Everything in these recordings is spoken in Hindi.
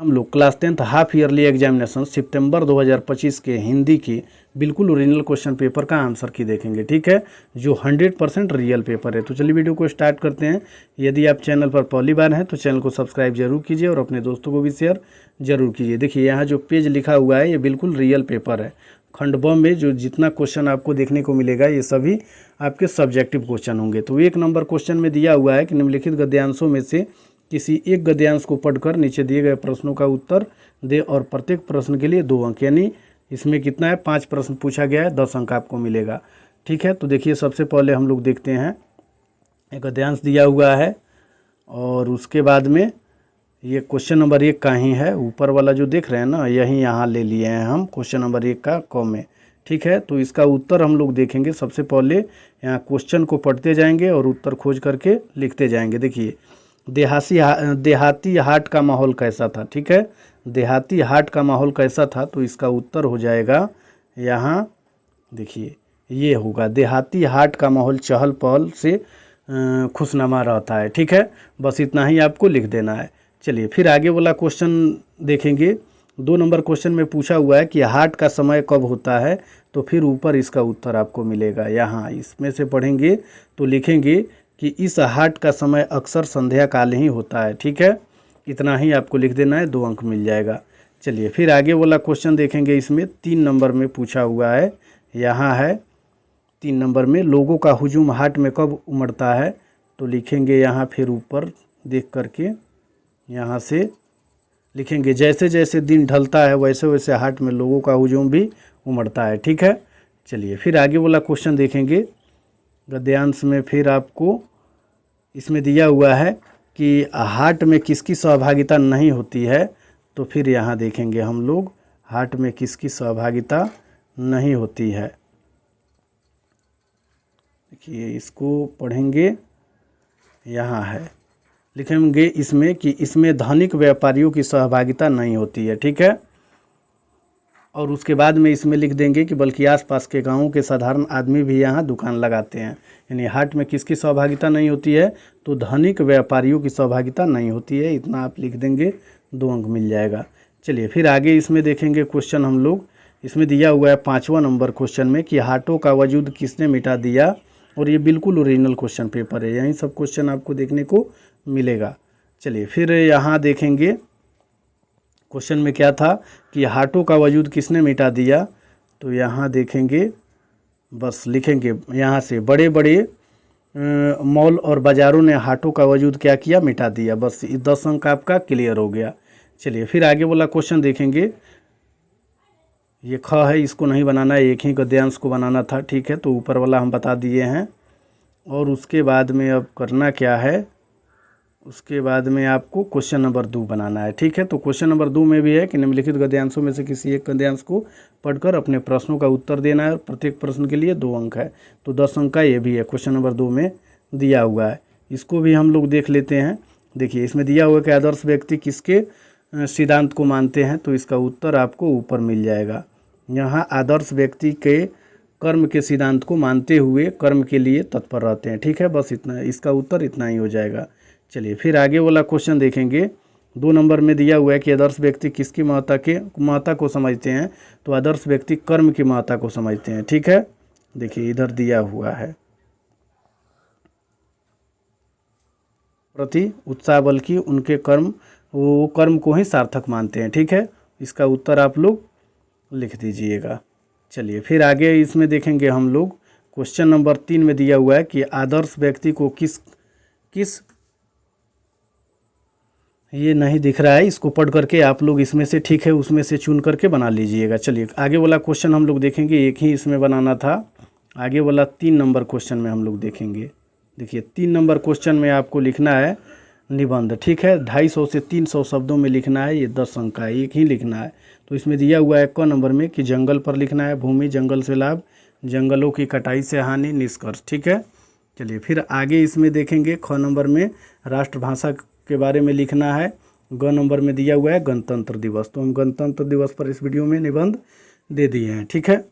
हम लोग class 10th half yearly examination सितंबर 2025 के हिंदी की बिल्कुल ओरिजिनल क्वेश्चन पेपर का आंसर की देखेंगे, ठीक है, जो 100% रियल पेपर है। तो चलिए वीडियो को स्टार्ट करते हैं। यदि आप चैनल पर पहली बार हैं तो चैनल को सब्सक्राइब जरूर कीजिए और अपने दोस्तों को भी शेयर जरूर कीजिए। देखिए यहाँ जो पेज लिखा हुआ है ये बिल्कुल रियल पेपर है। खंड ब में जो जितना क्वेश्चन आपको देखने को मिलेगा ये सभी आपके सब्जेक्टिव क्वेश्चन होंगे। तो 1 नंबर क्वेश्चन में दिया हुआ है कि निम्नलिखित गद्यांशों में से किसी एक गद्यांश को पढ़कर नीचे दिए गए प्रश्नों का उत्तर दे और प्रत्येक प्रश्न के लिए 2 अंक, यानी इसमें कितना है 5 प्रश्न पूछा गया है, 10 अंक आपको मिलेगा, ठीक है। तो देखिए सबसे पहले हम लोग देखते हैं, एक गद्यांश दिया हुआ है और उसके बाद में ये क्वेश्चन नंबर 1 का ही है, ऊपर वाला जो देख रहे हैं ना यही यहाँ ले लिए हैं हम क्वेश्चन नंबर 1 का क में, ठीक है। तो इसका उत्तर हम लोग देखेंगे। सबसे पहले यहाँ क्वेश्चन को पढ़ते जाएंगे और उत्तर खोज करके लिखते जाएंगे। देखिए देहाती हाट का माहौल कैसा था, ठीक है, देहाती हाट का माहौल कैसा था, तो इसका उत्तर हो जाएगा यहाँ, देखिए ये होगा देहाती हाट का माहौल चहल पहल से खुशनुमा रहता है, ठीक है। बस इतना ही आपको लिख देना है। चलिए फिर आगे वाला क्वेश्चन देखेंगे। 2 नंबर क्वेश्चन में पूछा हुआ है कि हाट का समय कब होता है, तो फिर ऊपर इसका उत्तर आपको मिलेगा। यहाँ इसमें से पढ़ेंगे तो लिखेंगे कि इस हाट का समय अक्सर संध्या काल ही होता है, ठीक है, इतना ही आपको लिख देना है, 2 अंक मिल जाएगा। चलिए फिर आगे वाला क्वेश्चन देखेंगे। इसमें 3 नंबर में पूछा हुआ है, यहाँ है 3 नंबर में लोगों का हुजूम हाट में कब उमड़ता है, तो लिखेंगे यहाँ फिर ऊपर देख करके यहाँ से लिखेंगे जैसे जैसे दिन ढलता है वैसे वैसे हाट में लोगों का हुजूम भी उमड़ता है, ठीक है। चलिए फिर आगे वाला क्वेश्चन देखेंगे गद्यांश में। फिर आपको इसमें दिया हुआ है कि हाट में किसकी सहभागिता नहीं होती है, तो फिर यहाँ देखेंगे हम लोग हाट में किसकी सहभागिता नहीं होती है। देखिए इसको पढ़ेंगे, यहाँ है लिखेंगे इसमें कि इसमें धनिक व्यापारियों की सहभागिता नहीं होती है, ठीक है। और उसके बाद में इसमें लिख देंगे कि बल्कि आसपास के गांवों के साधारण आदमी भी यहाँ दुकान लगाते हैं। यानी हाट में किसकी सहभागिता नहीं होती है, तो धनिक व्यापारियों की सहभागिता नहीं होती है, इतना आप लिख देंगे, 2 अंक मिल जाएगा। चलिए फिर आगे इसमें देखेंगे क्वेश्चन हम लोग। इसमें दिया हुआ है 5वां नंबर क्वेश्चन में कि हाटों का वजूद किसने मिटा दिया, और ये बिल्कुल ओरिजिनल क्वेश्चन पेपर है, यही सब क्वेश्चन आपको देखने को मिलेगा। चलिए फिर यहाँ देखेंगे क्वेश्चन में क्या था कि हाटों का वजूद किसने मिटा दिया, तो यहाँ देखेंगे बस लिखेंगे यहाँ से बड़े बड़े मॉल और बाज़ारों ने हाटों का वजूद क्या किया, मिटा दिया। बस 10 अंक आपका क्लियर हो गया। चलिए फिर आगे वाला क्वेश्चन देखेंगे। ये ख है, इसको नहीं बनाना है, एक ही गद्यांश को बनाना था, ठीक है, तो ऊपर वाला हम बता दिए हैं। और उसके बाद में अब करना क्या है, उसके बाद में आपको क्वेश्चन नंबर 2 बनाना है, ठीक है। तो क्वेश्चन नंबर 2 में भी है कि निम्नलिखित गद्यांशों में से किसी एक गद्यांश को पढ़कर अपने प्रश्नों का उत्तर देना है और प्रत्येक प्रश्न के लिए 2 अंक है, तो 10 अंक का ये भी है, क्वेश्चन नंबर 2 में दिया हुआ है। इसको भी हम लोग देख लेते हैं। देखिए इसमें दिया हुआ है कि आदर्श व्यक्ति किसके सिद्धांत को मानते हैं, तो इसका उत्तर आपको ऊपर मिल जाएगा। यहाँ आदर्श व्यक्ति के कर्म के सिद्धांत को मानते हुए कर्म के लिए तत्पर रहते हैं, ठीक है, बस इतना, इसका उत्तर इतना ही हो जाएगा। चलिए फिर आगे वाला क्वेश्चन देखेंगे। 2 नंबर में दिया हुआ है कि आदर्श व्यक्ति किसकी महत्ता को समझते हैं, तो आदर्श व्यक्ति कर्म की महत्ता को समझते हैं, ठीक है। देखिए इधर दिया हुआ है प्रति उत्साह, बल्कि उनके कर्म वो कर्म को ही सार्थक मानते हैं, ठीक है, इसका उत्तर आप लोग लिख दीजिएगा। चलिए फिर आगे इसमें देखेंगे हम लोग क्वेश्चन नंबर 3 में दिया हुआ है कि आदर्श व्यक्ति को किस ये नहीं दिख रहा है, इसको पढ़ करके आप लोग इसमें से, ठीक है, उसमें से चुन करके बना लीजिएगा। चलिए आगे वाला क्वेश्चन हम लोग देखेंगे, एक ही इसमें बनाना था। आगे वाला 3 नंबर क्वेश्चन में हम लोग देखेंगे। देखिए 3 नंबर क्वेश्चन में आपको लिखना है निबंध, ठीक है, 250 से 300 शब्दों में लिखना है, ये 10 अंक का एक ही लिखना है। तो इसमें दिया हुआ है क नंबर में कि जंगल पर लिखना है, भूमि जंगल से लाभ, जंगलों की कटाई से हानि, निष्कर्ष, ठीक है। चलिए फिर आगे इसमें देखेंगे ख नंबर में राष्ट्रभाषा के बारे में लिखना है। ग नंबर में दिया हुआ है गणतंत्र दिवस, तो हम गणतंत्र दिवस पर इस वीडियो में निबंध दे दिए हैं, ठीक है।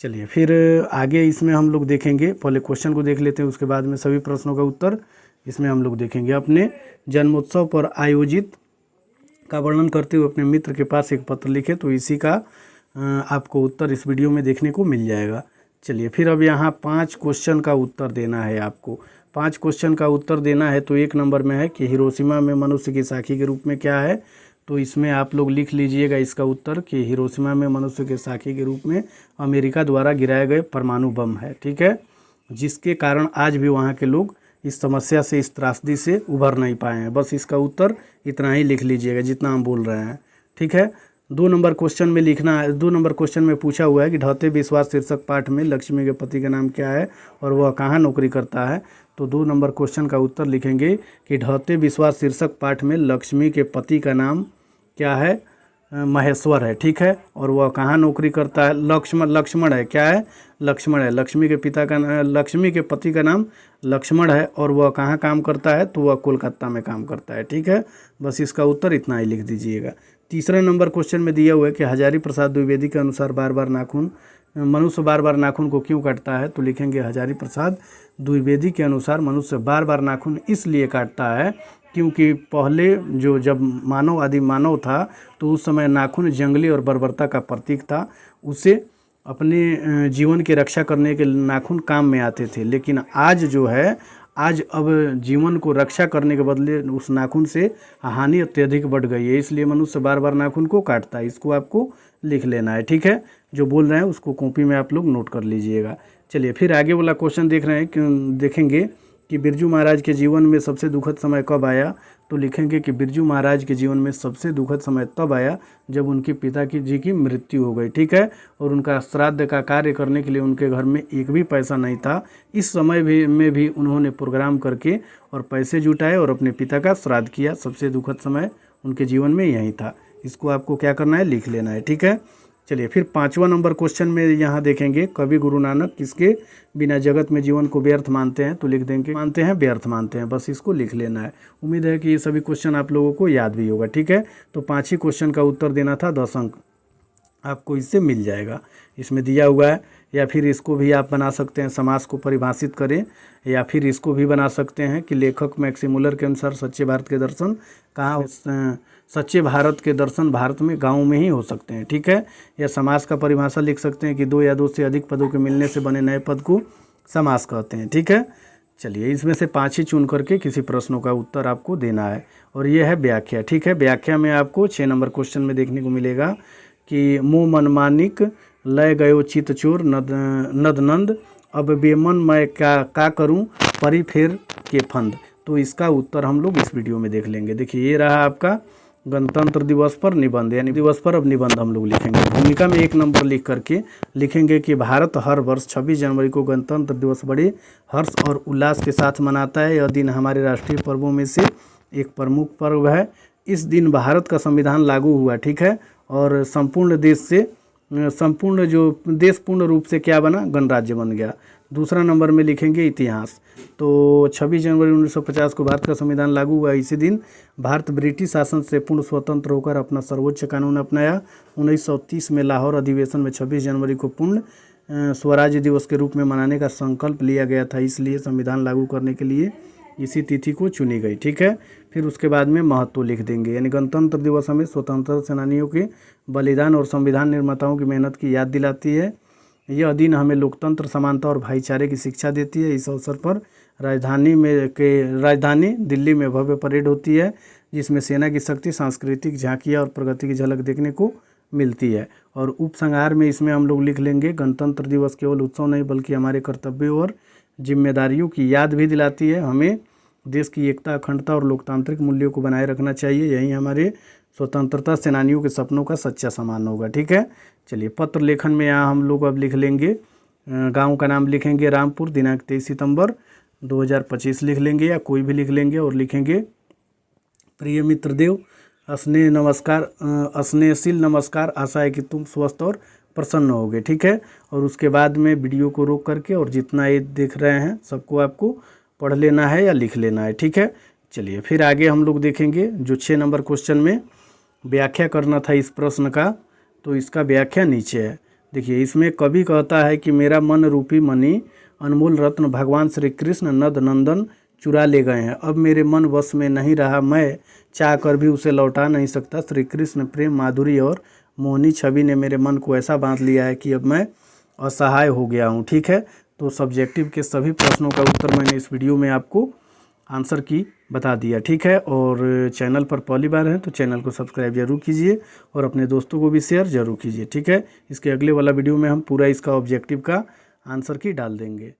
चलिए फिर आगे इसमें हम लोग देखेंगे, पहले क्वेश्चन को देख लेते हैं, उसके बाद में सभी प्रश्नों का उत्तर इसमें हम लोग देखेंगे। अपने जन्मोत्सव पर आयोजित का वर्णन करते हुए अपने मित्र के पास एक पत्र लिखे, तो इसी का आपको उत्तर इस वीडियो में देखने को मिल जाएगा। चलिए फिर अब यहाँ 5 क्वेश्चन का उत्तर देना है आपको। 5 क्वेश्चन का उत्तर देना है। तो 1 नंबर में है कि हिरोशिमा में मनुष्य की साखी के रूप में क्या है, तो इसमें आप लोग लिख लीजिएगा इसका उत्तर कि हिरोशिमा में मनुष्य के साखी के रूप में अमेरिका द्वारा गिराए गए परमाणु बम है, ठीक है, जिसके कारण आज भी वहाँ के लोग इस समस्या से, इस त्रासदी से उभर नहीं पाए हैं। बस इसका उत्तर इतना ही लिख लीजिएगा जितना हम बोल रहे हैं, ठीक है। 2 नंबर क्वेश्चन में लिखना है। 2 नंबर क्वेश्चन में पूछा हुआ है कि ढहते विश्वास शीर्षक पाठ में लक्ष्मी के पति का नाम क्या है और वह कहाँ नौकरी करता है। तो 2 नंबर क्वेश्चन का उत्तर लिखेंगे कि ढहते विश्वास शीर्षक पाठ में लक्ष्मी के पति का नाम क्या है, महेश्वर है, ठीक है, और वह कहाँ नौकरी करता है, लक्ष्मण है, क्या है, लक्ष्मण है। लक्ष्मी के पति का नाम लक्ष्मण है और वह कहाँ काम करता है, तो वह कोलकाता में काम करता है, ठीक है। बस इसका उत्तर इतना ही लिख दीजिएगा। तीसरा नंबर क्वेश्चन में दिया हुआ है कि हजारी प्रसाद द्विवेदी के अनुसार मनुष्य बार बार नाखून को क्यों काटता है, तो लिखेंगे हजारी प्रसाद द्विवेदी के अनुसार मनुष्य बार बार नाखून इसलिए काटता है क्योंकि पहले जब आदि मानव था तो उस समय नाखून जंगली और बर्बरता का प्रतीक था। उसे अपने जीवन की रक्षा करने के नाखून काम में आते थे, लेकिन आज अब जीवन को रक्षा करने के बदले उस नाखून से हानि अत्यधिक बढ़ गई है, इसलिए मनुष्य बार बार नाखून को काटता है। इसको आपको लिख लेना है, ठीक है। जो बोल रहे हैं उसको कॉपी में आप लोग नोट कर लीजिएगा। चलिए फिर आगे वाला क्वेश्चन देखेंगे कि बिरजू महाराज के जीवन में सबसे दुखद समय कब आया, तो लिखेंगे कि बिरजू महाराज के जीवन में सबसे दुखद समय तब आया जब उनके पिता जी की मृत्यु हो गई, ठीक है, और उनका श्राद्ध का कार्य करने के लिए उनके घर में एक भी पैसा नहीं था। इस समय में भी उन्होंने प्रोग्राम करके और पैसे जुटाए और अपने पिता का श्राद्ध किया। सबसे दुखद समय उनके जीवन में यही था। इसको आपको क्या करना है, लिख लेना है, ठीक है। चलिए फिर 5वां नंबर क्वेश्चन में यहाँ देखेंगे कवि गुरु नानक किसके बिना जगत में जीवन को व्यर्थ मानते हैं, तो लिख देंगे व्यर्थ मानते हैं। बस इसको लिख लेना है। उम्मीद है कि ये सभी क्वेश्चन आप लोगों को याद भी होगा, ठीक है। तो 5 ही क्वेश्चन का उत्तर देना था, 10 अंक आपको इससे मिल जाएगा। इसमें दिया हुआ है, या फिर इसको भी आप बना सकते हैं, समास को परिभाषित करें, या फिर इसको भी बना सकते हैं कि लेखक मैक्सिमुलर के अनुसार सच्चे भारत के दर्शन सच्चे भारत के दर्शन भारत में गाँव में ही हो सकते हैं, ठीक है। या समास का परिभाषा लिख सकते हैं कि 2 या 2 से अधिक पदों के मिलने से बने नए पद को समास कहते हैं, ठीक है। चलिए इसमें से 5 ही चुन करके किसी प्रश्नों का उत्तर आपको देना है, और ये है व्याख्या, ठीक है। व्याख्या में आपको 6 नंबर क्वेश्चन में देखने को मिलेगा कि मुँह मनमानिक लय गयो चित चोर नंद अब बेमन मैं क्या करूं परी फेर के फंद। तो इसका उत्तर हम लोग इस वीडियो में देख लेंगे। देखिए ये रहा आपका गणतंत्र दिवस पर निबंध, यानी दिवस पर अब निबंध हम लोग लिखेंगे। भूमिका में 1 नंबर लिख करके लिखेंगे कि भारत हर वर्ष 26 जनवरी को गणतंत्र दिवस बड़े हर्ष और उल्लास के साथ मनाता है। यह दिन हमारे राष्ट्रीय पर्वों में से एक प्रमुख पर्व है। इस दिन भारत का संविधान लागू हुआ, ठीक है, और संपूर्ण देश पूर्ण रूप से क्या बना, गणराज्य बन गया। दूसरा नंबर में लिखेंगे इतिहास। तो 26 जनवरी 1950 को भारत का संविधान लागू हुआ। इसी दिन भारत ब्रिटिश शासन से पूर्ण स्वतंत्र होकर अपना सर्वोच्च कानून अपनाया। 1930 में लाहौर अधिवेशन में 26 जनवरी को पूर्ण स्वराज्य दिवस के रूप में मनाने का संकल्प लिया गया था, इसलिए संविधान लागू करने के लिए इसी तिथि को चुनी गई, ठीक है। फिर उसके बाद में महत्व लिख देंगे, यानी गणतंत्र दिवस हमें स्वतंत्रता सेनानियों के बलिदान और संविधान निर्माताओं की मेहनत की याद दिलाती है। यह दिन हमें लोकतंत्र, समानता और भाईचारे की शिक्षा देती है। इस अवसर पर राजधानी दिल्ली में भव्य परेड होती है, जिसमें सेना की शक्ति, सांस्कृतिक झांकियाँ और प्रगति की झलक देखने को मिलती है। और उपसंहार में इसमें हम लोग लिख लेंगे, गणतंत्र दिवस केवल उत्सव नहीं बल्कि हमारे कर्तव्यों और जिम्मेदारियों की याद भी दिलाती है। हमें देश की एकता, अखंडता और लोकतांत्रिक मूल्यों को बनाए रखना चाहिए। यही हमारे स्वतंत्रता सेनानियों के सपनों का सच्चा सम्मान होगा, ठीक है। चलिए पत्र लेखन में यहाँ हम लोग अब लिख लेंगे, गांव का नाम लिखेंगे रामपुर, दिनांक 23 सितंबर 2025 लिख लेंगे, या कोई भी लिख लेंगे, और लिखेंगे प्रिय मित्रदेव, स्नेहशील नमस्कार, आशा है कि तुम स्वस्थ और प्रसन्न होगे, ठीक है। और उसके बाद में वीडियो को रोक करके और जितना ये देख रहे हैं सबको आपको पढ़ लेना है या लिख लेना है, ठीक है। चलिए फिर आगे हम लोग देखेंगे जो 6 नंबर क्वेश्चन में व्याख्या करना था इस प्रश्न का, तो इसका व्याख्या नीचे है। देखिए इसमें कवि कहता है कि मेरा मन रूपी मणि अनमोल रत्न भगवान श्री कृष्ण नद नंदन चुरा ले गए हैं। अब मेरे मन वश में नहीं रहा, मैं चाह कर भी उसे लौटा नहीं सकता। श्री कृष्ण प्रेम माधुरी और मोहनी छवि ने मेरे मन को ऐसा बांध लिया है कि अब मैं असहाय हो गया हूँ। ठीक है, तो सब्जेक्टिव के सभी प्रश्नों का उत्तर मैंने इस वीडियो में आपको आंसर की बता दिया। ठीक है, और चैनल पर पहली बार हैं तो चैनल को सब्सक्राइब जरूर कीजिए और अपने दोस्तों को भी शेयर जरूर कीजिए। ठीक है, इसके अगले वाला वीडियो में हम पूरा इसका ऑब्जेक्टिव का आंसर की डाल देंगे।